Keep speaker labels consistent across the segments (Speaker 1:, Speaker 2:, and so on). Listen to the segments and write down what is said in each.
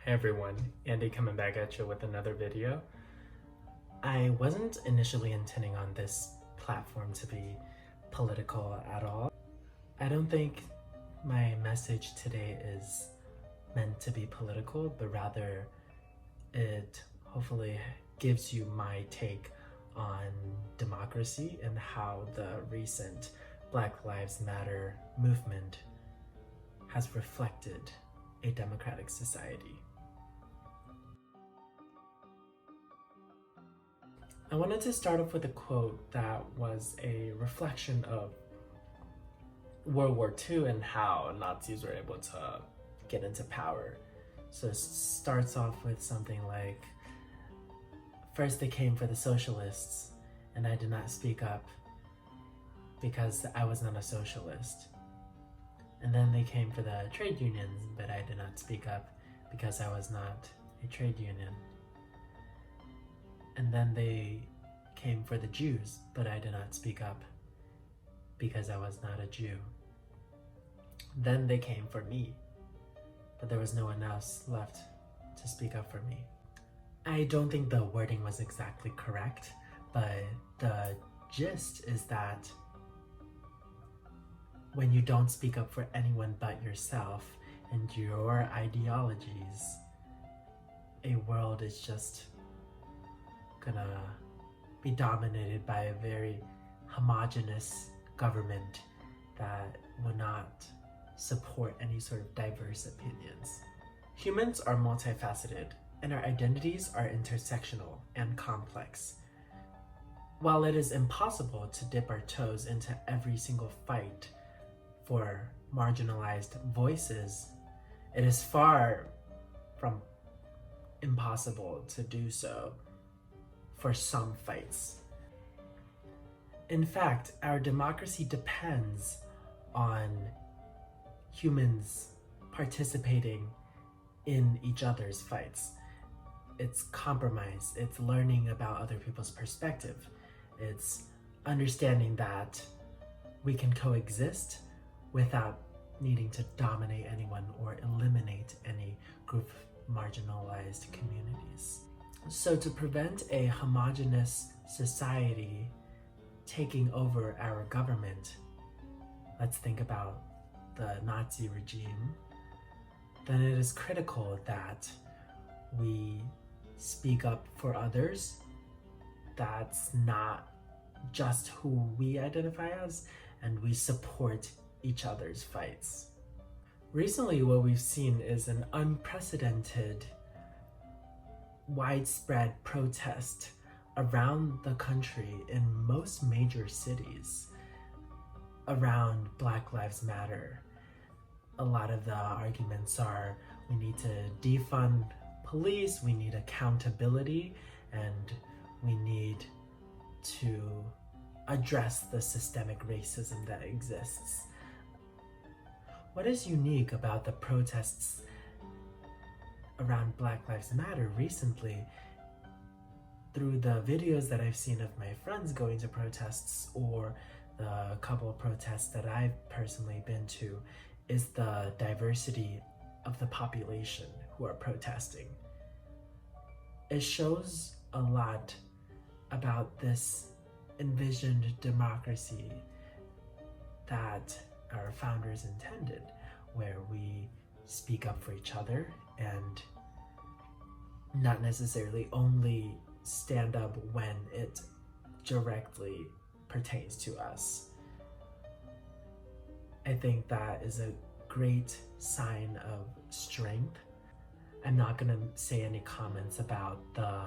Speaker 1: Hey everyone, Andy coming back at you with another video. I wasn't initially intending on this platform to be political at all. I don't think my message today is meant to be political, but rather it hopefully gives you my take on democracy and how the recent Black Lives Matter movement has reflected a democratic society. I wanted to start off with a quote that was a reflection of World War II and how Nazis were able to get into power. So it starts off with something like, "First they came for the socialists, and I did not speak up because I was not a socialist. And then they came for the trade unions, but I did not speak up because I was not a trade union. And then they came for the Jews, but I did not speak up because I was not a Jew. Then they came for me, but there was no one else left to speak up for me." I don't think the wording was exactly correct, but the gist is that when you don't speak up for anyone but yourself and your ideologies, a world is just gonna be dominated by a very homogenous government that will not support any sort of diverse opinions. Humans are multifaceted, and our identities are intersectional and complex. While it is impossible to dip our toes into every single fight for marginalized voices, it is far from impossible to do so for some fights. In fact, our democracy depends on humans participating in each other's fights. It's compromise, it's learning about other people's perspective, it's understanding that we can coexist without needing to dominate anyone or eliminate any group of marginalized communities. So to prevent a homogeneous society taking over our government, let's think about the Nazi regime, then it is critical that we speak up for others. That's not just who we identify as, and we support each other's fights. Recently, what we've seen is an unprecedented widespread protest around the country in most major cities around Black Lives Matter. A lot of the arguments are, we need to defund police, we need accountability, and we need to address the systemic racism that exists. What is unique about the protests around Black Lives Matter recently, through the videos that I've seen of my friends going to protests or the couple of protests that I've personally been to, is the diversity of the population who are protesting. It shows a lot about this envisioned democracy that our founders intended, where we speak up for each other and not necessarily only stand up when it directly pertains to us. I think that is a great sign of strength. I'm not going to say any comments about the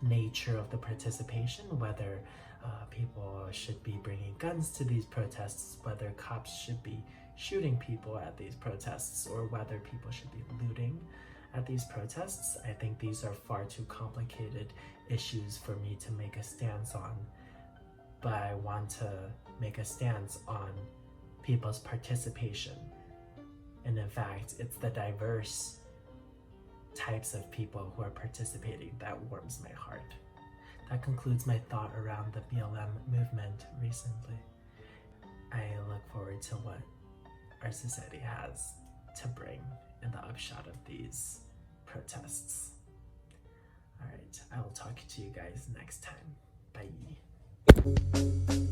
Speaker 1: nature of the participation, whether people should be bringing guns to these protests, whether cops should be shooting people at these protests, or whether people should be looting at these protests. I think these are far too complicated issues for me to make a stance on, but I want to make a stance on people's participation. And in fact, it's the diverse types of people who are participating that warms my heart. That concludes my thought around the BLM movement recently. I look forward to what our society has to bring in the upshot of these protests. All right, I will talk to you guys next time. Bye.